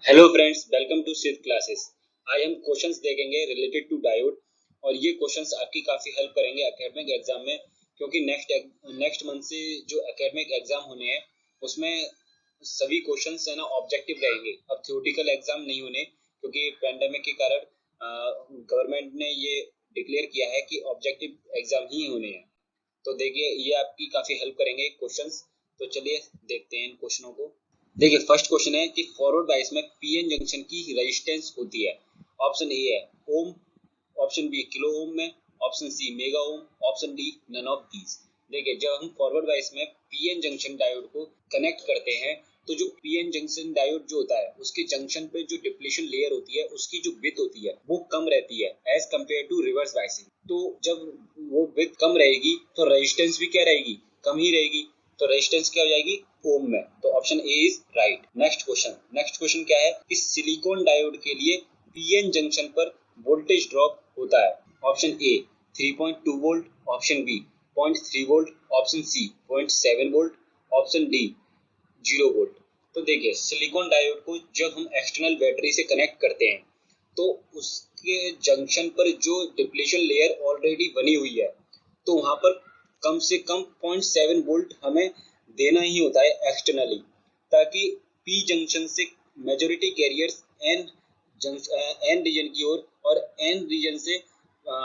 Hello friends, welcome to सिद्ध classes. आज हम क्वेश्चंस देखेंगे रिलेटेड टू डायोड और ये क्वेश्चंस आपकी काफ़ी हेल्प करेंगे एकेडमिक एग्जाम में, क्योंकि नेक्स्ट मंथ से जो एकेडमिक एग्जाम होने हैं उसमें सभी क्वेश्चंस है ना ऑब्जेक्टिव रहेंगे। अब थ्योरेटिकल एग्जाम नहीं होने, क्योंकि पेंडेमिक के कारण गवर्नमेंट ने ये डिक्लेयर किया है कि ऑब्जेक्टिव एग्जाम ही होने हैं। तो देखिए, ये आपकी काफ़ी हेल्प करेंगे क्वेश्चंस। तो चलिए देखते हैं इन क्वेश्चनों को। देखिए, फर्स्ट क्वेश्चन है कि फॉरवर्ड बायस में पीएन जंक्शन की रेजिस्टेंस होती है। ऑप्शन ए है ohm, option b kilo ohm में, option c mega ohm, option d none of these. देखिए, जब हम फॉरवर्ड बायस में पीएन जंक्शन डायोड को कनेक्ट करते हैं तो जो पीएन जंक्शन डायोड जो होता है उसके जंक्शन पे जो डिप्लीशन लेयर होती है उसकी जो विड्थ होती है वो कम रहती है as compare to reverse biasing. तो जब वो विड्थ कम रहेगी तो रेजिस्टेंस भी क्या रहेगी, कम ही रहेगी। तो रेजिस्टेंस क्या हो जाएगी, ओम में। तो option a is right. Next question क्या है कि सिलिकॉन डायोड के लिए पीएन जंक्शन पर वोल्टेज ड्रॉप होता है। Option a 3.2 volt, option b 0.3 volt, option c 0.7 volt, option d 0 volt. तो देखिए, सिलिकॉन डायोड को जब हम एक्सटर्नल बैटरी से कनेक्ट करते हैं तो उसके जंक्शन पर जो डिप्लीशन लेयर ऑलरेडी बनी हुई है तो वहां पर कम से कम 0.7 वोल्ट हमें देना ही होता है एक्सटर्नली, ताकि पी जंक्शन से मेजोरिटी कैरियर्स एन रीजन की ओर और एन रीजन से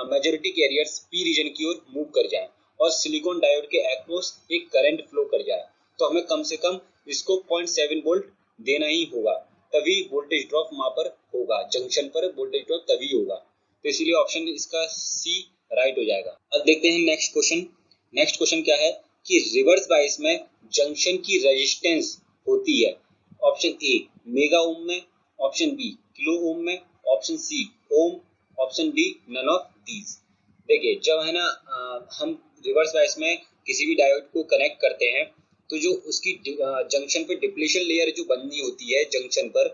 मेजोरिटी कैरियर्स पी रीजन की ओर मूव कर जाएं और सिलिकॉन डायोड के अक्रॉस एक करंट फ्लो कर जाए। तो हमें कम से कम इसको 0.7 वोल्ट देना ही होगा, तभी वोल्टेज ड्रॉप वहां पर होगा, जंक्शन पर वोल्टेज ड्रॉप तभी होगा। तो इसीलिए ऑप्शन इसका सी राइट हो जाएगा। अब देखते हैं नेक्स्ट क्वेश्चन क्या है कि रिवर्स बायस में जंक्शन की रेजिस्टेंस होती है। ऑप्शन ए मेगा ओम में, ऑप्शन बी किलो ओम में, option c ohm, option d none of these. देखिए, जब है ना हम रिवर्स बायस में किसी भी डायोड को कनेक्ट करते हैं तो जो उसकी जंक्शन पे डिप्लीशन लेयर जो बननी होती है जंक्शन पर,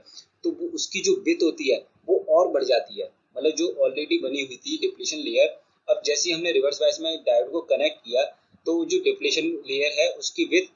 तो वो उसकी जो विड्थ होती है वो और बढ़ जाती है। मतलब जो ऑलरेडी बनी हुई थी डिप्लीशन लेयर, अब जैसे हमने रिवर्स बायस में डायोड को कनेक्ट किया तो जो डिप्लीशन लेयर है उसकी विड्थ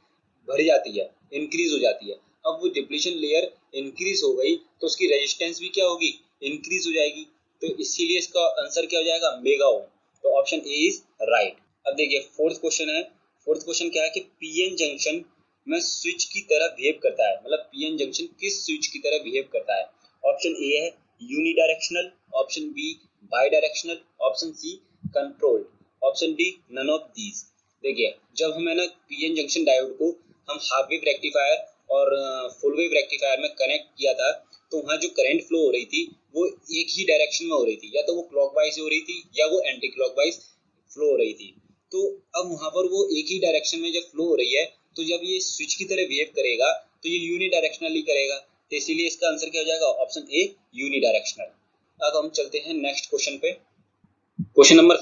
बढ़ जाती है, इंक्रीज हो जाती है। अब वो डिप्लीशन लेयर इंक्रीज हो गई तो उसकी रेजिस्टेंस भी क्या होगी, इंक्रीज हो जाएगी। तो इसीलिए इसका आंसर क्या हो जाएगा, मेगा ओम। तो ऑप्शन ए इज राइट। अब देखिए, फोर्थ क्वेश्चन क्या है कि पीएन जंक्शन में स्विच की तरह बिहेव करता है। मतलब पीएन जंक्शन किस स्विच की तरह बिहेव करता है। ऑप्शन ए है unidirectional, option b bidirectional, option c controlled, option d none of these. देखिए, जब हम है ना पीएन जंक्शन डायोड को हम हाफ वेव रेक्टिफायर और फुल वेव रेक्टिफायर में कनेक्ट किया था तो वहाँ जो करंट फ्लो हो रही थी वो एक ही डायरेक्शन में हो रही थी, या तो वो क्लॉकवाइज हो रही थी या वो एंटी क्लॉकवाइज फ्लो हो रही थी। तो अब वहां पर वो एक ही डायरेक्शन में जब फ्लो हो रही है तो जब ये स्विच की तरह बिहेव करेगा तो ये यूनि डायरेक्शनली करेगा। तो इसीलिए इसका आंसर क्या हो जाएगा, ऑप्शन ए यूनि डायरेक्शनल। अब हम चलते हैं नेक्स्ट क्वेश्चन पे। क्वेश्चन नंबर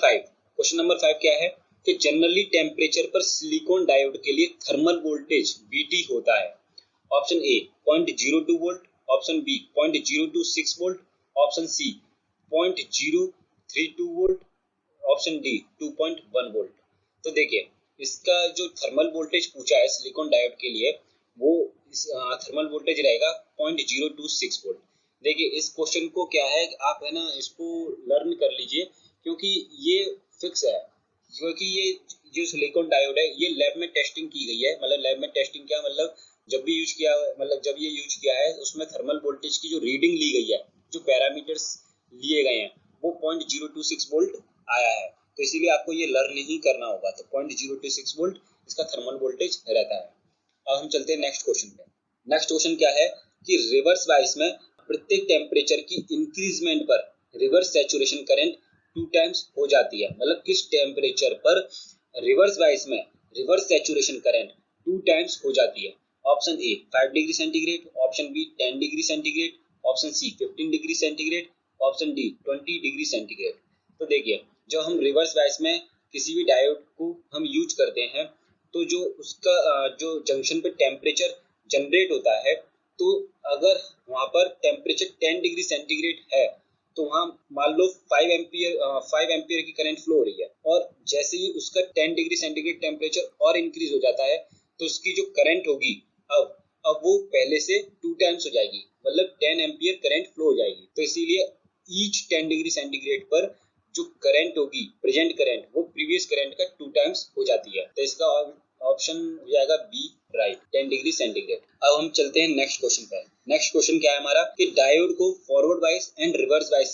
5 क्या है कि जनरली टेम्परेचर पर सिलिकॉन डायोड के लिए थर्मल वोल्टेज VT होता है। Option a 0.02 volt, option b 0.026 volt, option c 0.032 volt, option d 2.1 volt. तो देखिए, इसका जो थर्मल वोल्टेज पूछा है सिलिकॉन डायोड के लिए वो थर्मल वोल्टेज रहेगा 0.026 वोल्ट। देखिए, इस क्वेश्चन को क्या है आप है ना इसको लर्न कर लीजिए, क्योंकि ये फिक्स है। क्योंकि ये जो सिलिकॉन डायोड है ये लैब में टेस्टिंग की गई है। मतलब लैब में टेस्टिंग क्या मतलब, जब भी यूज किया, मतलब जब ये यूज किया है उसमें थर्मल वोल्टेज की जो रीडिंग ली गई है, जो पैरामीटर्स लिए गए हैं वो 0.026 वोल्ट आया है। तो इसीलिए आपको ये लर्न ही करना होगा। तो 0.026 वोल्ट इसका थर्मल वोल्टेज रहता है। अब हम चलते हैं नेक्स्ट क्वेश्चन पे। नेक्स्ट क्वेश्चन क्या है कि रिवर्स बायस में प्रत्येक टेम्परेचर की इंक्रीजमेंट पर रिवर्स सैचुरेशन करंट 2 टाइम्स हो जाती है। मतलब किस टेम्परेचर पर रिवर्स बायस में रिवर्स सैचुरेशन करंट 2 टाइम्स हो जाती है। Option a 5 degree centigrade, option b 10 degree centigrade, option c 15 degree centigrade, option d 20 degree centigrade. तो देखिए, जब हम रिवर्स बायस में किसी भी डायोड को हम यूज करते हैं तो जो उसका जो जंक्शन पे टेम्परेचर जनरेट होता है, तो अगर वहां पर टेम्परेचर 10 डिग्री सेंटीग्रेड है तो वहां मान लो 5 एम्पियर की करंट फ्लो हो रही है, और जैसे ही उसका 10 डिग्री सेंटीग्रेड टेम्परेचर और इंक्रीज हो जाता है तो उसकी जो करंट होगी अब वो पहले से 2 टाइम्स हो जाएगी। मतलब 10 एम्पियर करंट फ्लो हो जाएगी। तो इसीलिए ईच 10 डिग्री सेंटीग्रेड पर जो करंट होगी, प्रेजेंट करंट, वो प्रीवियस करंट का 2 टाइम्स हो जाती है। तो इसका ऑप्शन हो जाएगा बी, राइट, 10 डिग्री सेंटीग्रेड। अब हम चलते हैं नेक्स्ट क्वेश्चन पर। नेक्स्ट क्वेश्चन क्या है हमारा कि डायोड को फॉरवर्ड बाइस एंड रिवर्स बाइस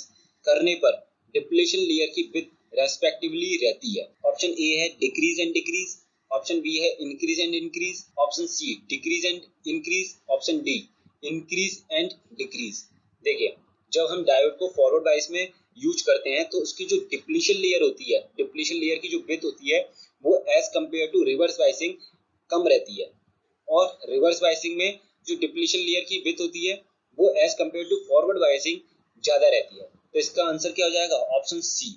करने पर डिप्लेशन लेयर की विड्थ रेस्पेक्टिवली रहती है। ऑप्शन ए है decrease and decrease, option B है increase and increase, option C decrease and increase, option D increase and decrease. देखिए, जब हम डायोड को फॉरवर्ड बाइस में यूज करते हैं तो उसकी जो डिप्लीशन लेयर होती है, डिप्लीशन लेयर की जो विड्थ होती है, वो as compare to reverse biasing कम रहती है, और रिवर्स बाइसिंग में जो डिप्लीशन लेयर की विड्थ होती है वो as compare to forward biasing ज्यादा रहती है। तो इसका आंसर क्या हो जाएगा? Option C,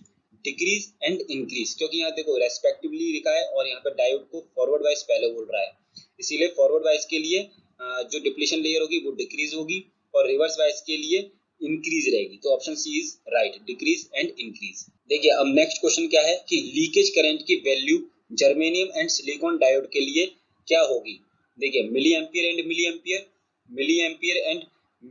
decrease and increase, क्योंकि यहाँ देखो रेस्पेक्टिवली लिखा है और यहाँ पर डायोड को फॉरवर्ड बाइस पहले बोल रहा है, इसीलिए फॉरवर्ड बाइस के लिए जो डिप्लीशन लेयर होगी वो डिक्रीज होगी और रिवर्स बाइस के लिए इंक्रीज रहेगी। तो option C is right, decrease and increase. देखिए, अब नेक्स्ट क्वेश्चन क्या है कि लीकेज करंट की value germanium and silicon diode के लिए क्या होगी? देखिए, milli ampere and milli ampere, milli ampere and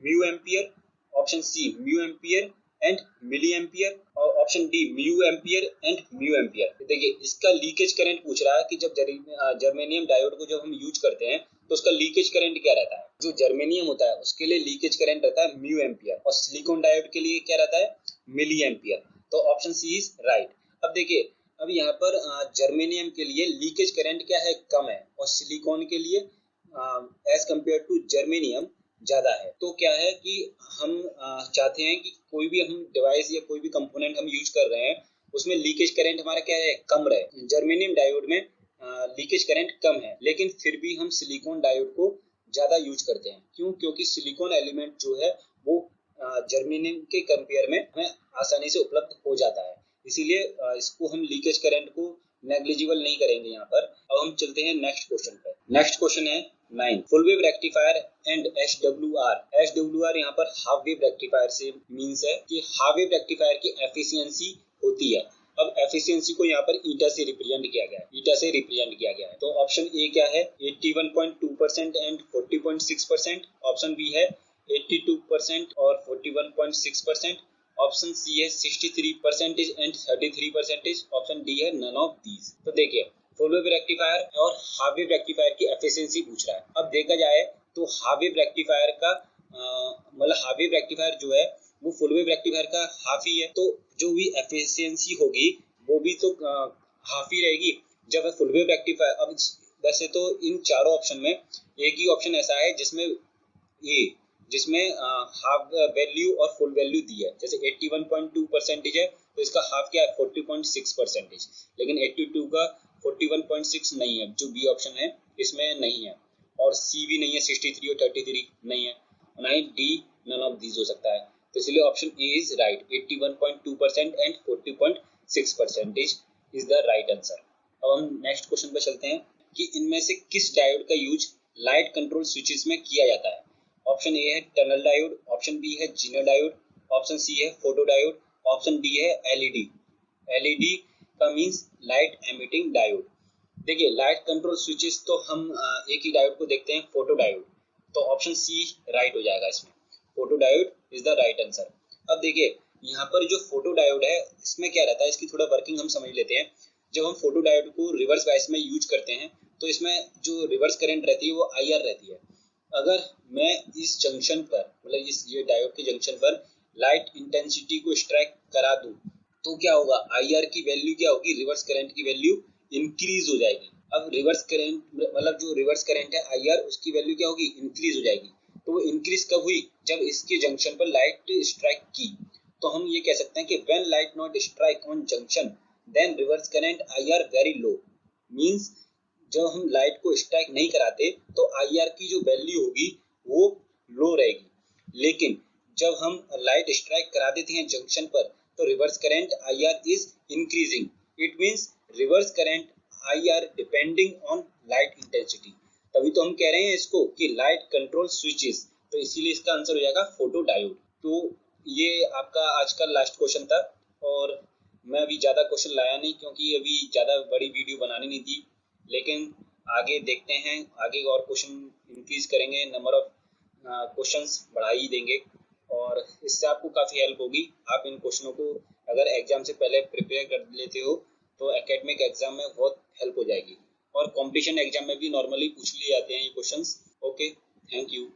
mu ampere, option C mu ampere and milli ampere, और option D mu ampere and mu ampere. देखिए, इसका leakage current पूछ रहा है कि जब जर्मेनियम डायोड को जब हम यूज करते हैं तो उसका लीकेज करंट क्या रहता है। जो जर्मेनियम होता है उसके लिए लीकेज करंट रहता है म्यू एम्पियर, और सिलिकॉन डायोड के लिए क्या रहता है? Milli ampere. तो ऑप्शन सी इज राइट। अब देखिए, अब यहाँ पर जर्मेनियम के लिए लीकेज करंट क्या है? कम है, और सिलिकॉन के लिए एज कंपेयर टू जर्मेनियम ज्यादा है। तो क्या है कि हम चाहते हैं कि कोई भी हम डिवाइस या कोई भी कंपोनेंट हम यूज कर रहे हैं उसमें लीकेज करंट हमारा क्या है? कम रहे। जर्मेनियम डायोड में लीकेज करंट कम है, लेकिन फिर भी हम सिलिकॉन डायोड को ज्यादा यूज करते हैं। क्यों? क्योंकि सिलिकॉन एलिमेंट जो है वो जर्मेनियम के कंपेयर में हमें आसानी से उपलब्ध हो जाता है, इसीलिए इसको हम लीकेज करंट को नेग्लिजिबल नहीं करेंगे यहाँ पर। अब हम चलते हैं नेक्स्ट क्वेश्चन पर। नेक्स्ट क्वेश्चन है 9, full wave rectifier and SWR. SWR यहाँ पर हाफ वेव रेक्टिफायर से मींस है कि हाफ वेव रेक्टिफायर की एफिशिएंसी होती है। अब एफिशिएंसी को यहाँ पर ईटा से रिप्रेजेंट किया गया है, ईटा से रिप्रेजेंट किया गया है। तो ऑप्शन ए क्या है? 81.2% एंड 40.6%, ऑप्शन बी है 82% और 41.6%, ऑप्शन सी है 63% एंड 33%, ऑप्शन डी है नन ऑफ दीज। तो देखिए, फुल वेव रेक्टिफायर और हाफ वेव रेक्टिफायर की एफिशिएंसी पूछ रहा है। अब देखा जाए तो हाफ वेव रेक्टिफायर का मतलब हाफ वेव रेक्टिफायर जो है वो फुल वेव रेक्टिफायर का हाफ ही है, तो जो भी एफिशिएंसी होगी वो भी तो हाफ ही रहेगी जब फुल वेव रेक्टिफायर। अब वैसे तो इन चारों ऑप्शन में एक ही ऑप्शन ऐसा है जिसमें हाफ वैल्यू और फुल वैल्यू दी है। जैसे 81.2% है तो इसका हाफ क्या है? 40.6%, लेकिन 82 का 41.6 नहीं है, जो बी ऑप्शन है इसमें नहीं है, और सी भी नहीं है, 63 और 33 नहीं है, ना ही डी नन ऑफ दीज हो सकता है। तो इसलिए option a is right, 81.2% and 40.6% is the right answer. अब हम नेक्स्ट क्वेश्चन पर चलते हैं कि इनमें से किस डायोड का यूज लाइट कंट्रोल स्विचेस में किया जाता है। ऑप्शन ए है टनल डायोड, ऑप्शन बी है जीनर डायोड, ऑप्शन सी है फोटो डायोड, ऑप्शन डी है एलईडी। एलईडी का मींस लाइट एमिटिंग डायोड। देखिए, लाइट कंट्रोल स्विचेस तो हम एक ही डायोड को देखते हैं, फोटो डायोड। तो ऑप्शन सी राइट हो जाएगा इसमें, photo diode is the right answer. अब देखिए, यहाँ पर जो फोटो डायोड है इसमें क्या रहता है, इसकी थोड़ा वर्किंग हम समझ लेते हैं। जब हम फोटो डायोड को रिवर्स बायस में यूज करते हैं तो इसमें जो रिवर्स करंट रहती है वो आईआर रहती है। अगर मैं इस जंक्शन पर मतलब ये डायोड के जंक्शन पर लाइट इंटेंसिटी को स्ट्राइक करा दूं तो क्या होगा? आईआर की वैल्यू क्या होगी? रिवर्स करंट की वैल्यू इंक्रीज हो जाएगी। अब रिवर्स करंट मतलब जो रिवर्स करंट है आईआर, उसकी वैल्यू क्या होगी? इंक्रीज हो जाएगी। तो वो इंक्रीज कब हुई? जब इसके जंक्शन पर लाइट स्ट्राइक की। तो हम ये कह सकते हैं कि when light not strike on junction then reverse current IR very low. Means जब हम लाइट को स्ट्राइक नहीं कराते तो आईआर की जो वैल्यू होगी वो लो रहेगी, लेकिन जब हम लाइट स्ट्राइक करा देते हैं जंक्शन पर तो reverse current IR is increasing. It means reverse current IR depending on light intensity. तभी तो हम कह रहे हैं इसको कि लाइट कंट्रोल स्विचेस। तो इसीलिए इसका आंसर हो जाएगा फोटो डायोड। तो ये आपका आज का लास्ट क्वेश्चन था, और मैं अभी ज़्यादा क्वेश्चन लाया नहीं क्योंकि अभी ज़्यादा बड़ी वीडियो बनानी नहीं थी, लेकिन आगे देखते हैं, आगे और क्वेश्चन इंक्रीज करेंगे, नंबर ऑफ क्वेश्चंस बढ़ा ही देंगे। और इससे आपको काफ़ी हेल्प होगी। आप इन क्वेश्चनों को अगर एग्जाम से पहले प्रिपेयर कर लेते हो तो एकेडमिक एग्जाम में बहुत हेल्प हो जाएगी। और कंपटीशन एग्जाम में भी नॉर्मली पूछ लिए जाते हैं ये क्वेश्चंस। Okay, thank you.